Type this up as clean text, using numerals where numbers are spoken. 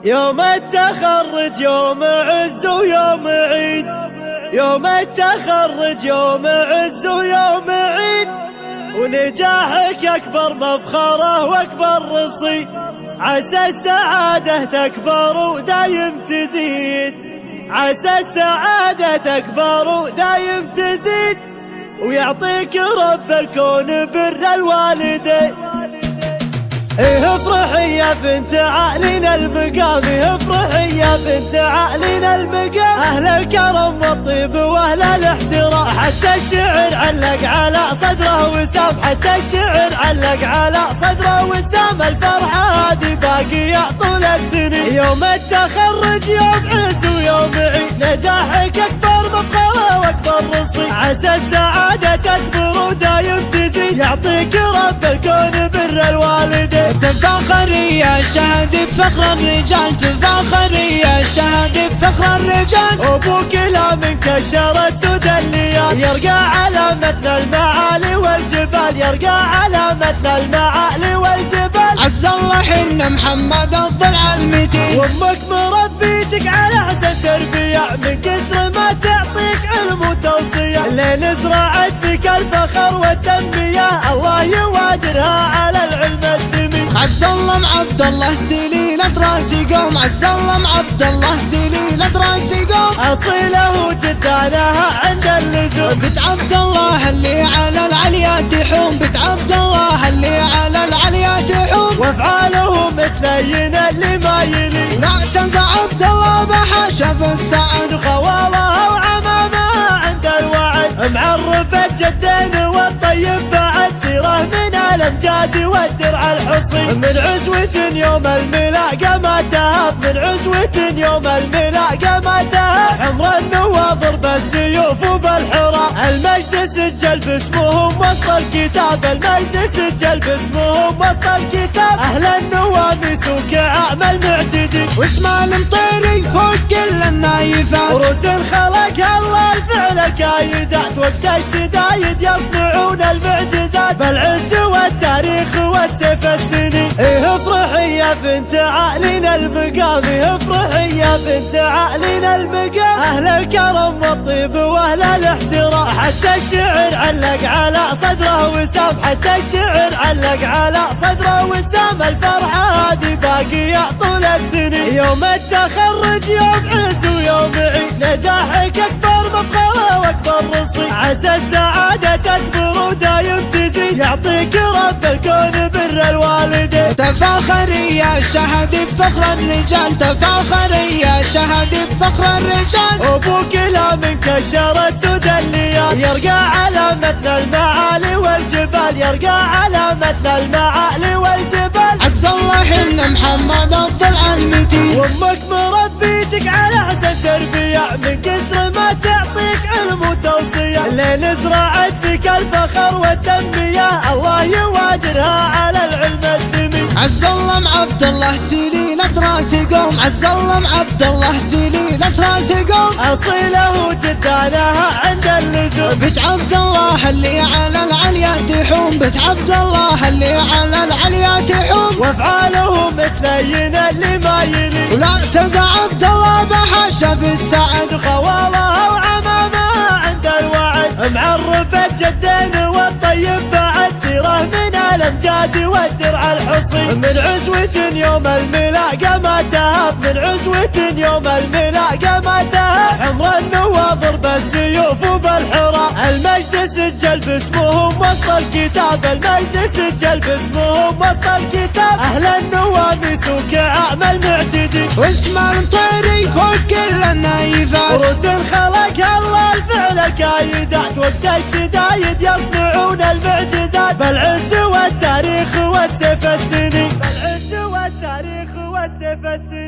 يوم التخرج يوم عز ويوم عيد، يوم التخرج يوم عز ويوم عيد، ونجاحك أكبر مفخرة وأكبر رصيد، عسى السعادة تكبر ودايم تزيد، عسى السعادة تكبر ودايم تزيد، ويعطيك رب الكون بر الوالدين. افرحي يا بنت عالين المقام، افرحي يا بنت عالين المقام، أهل الكرم والطيب وأهل الاحترام، حتى الشعر علق على صدره وسام، حتى الشعر علق على صدره وسام، الفرحة هذه باقية طول السنين، يوم التخرج يوم عز ويوم عيد، نجاحك أكبر مفخرة وأكبر رصيد، عسى السعادة تكبر ودايم تزيد، يعطيك رب الكون بر الوالدين. تفاخري يا شهد بفخر الرجال، تفاخري يا شهد بفخر الرجال، ابوك لا من كشرت سود الليال، يرقى علامتنا المعالي والجبال، يرقى علامتنا المعالي والجبال، عز الله حن محمد الضلع المتين، وامك مربيتك على احسن تربيه، من كثر ما تعطيك علم وتوصيه، لين زرعت فيك الفخر والتنميه، الله يواجرها على العلم الثمين. عز الله معبد الله سليلة راسي قوم، عز الله معبد الله سليلة راسي قوم، اصيله جدانها عند اللزوم، بنت عبد الله اللي على العليا تحوم، بنت عبد الله اللي على العليا تحوم، وافعاله متلين اللي ما يلي، لا تنسى عبد الله بحاشا في السعد، خوالها وعمامها عند الوعد، معرب الجدين والطيب بعد، سيره من الامجاد والدرع الحصين، من عزوة يوم الملاقى ما تهاب، من عزوة يوم الملاقى ما تهاب، حمر النواظر بالسيوف وبالحراب، المجد سجل باسمهم وسط الكتاب، المجد سجل باسمهم وسط الكتاب، اهل النواميس وكعام المعتدين، واسم المطيري فوق كل النايفات، روس خلق الله الفعل الكايدات، وقت الشدايد يصنعون المعجزات، بالعز والتاريخ والسيف السنين. افرحي يا بنت عالين المقام، افرحي يا بنت عالين المقام، اهل الكرم والطيب واهل الاحترام، حتى الشعر علق على صدره وسام، حتى الشعر علق على صدره وسام، الفرحة هذه باقية طول السنين، يوم التخرج يوم عز ويوم عيد، نجاحك أكبر مفخرة وأكبر رصيد، عسى السعادة تكبر ودايم تزيد، يعطيك رب الكون بر الوالدين. تفاخري يا شهد بفخر الرجال، تفاخري يا شهد بفخر الرجال، ابوك لا من كشرت سود الليال، يرقى علامتنا المعالي والجبال، يرقى علامتنا المعالي والجبال، عز الله حن محمد الضلع المتين، وامك مربيتك على احسن تربيه، من كثر ما تعطيك علم وتوصيه، لين زرعت فيك الفخر والتنميه، الله يواجرها على العلم الثمين. عز الله معبد الله سليلة راسي قوم، عز الله معبد الله سليلة راسي قوم، اصيله جدانها عند اللزوم، بنت عبد الله اللي على العليا تحوم، بنت عبد الله اللي على العليا تحوم، وافعاله متلين اللي ما يلي، ولا تنسى عبد الله بحاشا في السعد، خوالها وعمامها عند الوعد، معرب الجدين والطيب بعد، سيره من الامجاد والدرع الحصين، من عزوة يوم الملاقى ما تهاب، من عزوة يوم الملاقى ما تهاب، حمر النواظر بالسيوف وبالحراب، المجد سجل باسمهم وسط الكتاب، المجد سجل باسمهم وسط الكتاب، اهل النواميس وكعام المعتدين، واسم المطيري فوق كل النايفات، روس خلق الله الفعل الكايدات، وقت الشدايد يصنعون المعجزات، بالعز والتاريخ والسيف السنين، بالعز والتاريخ والسيف السنين.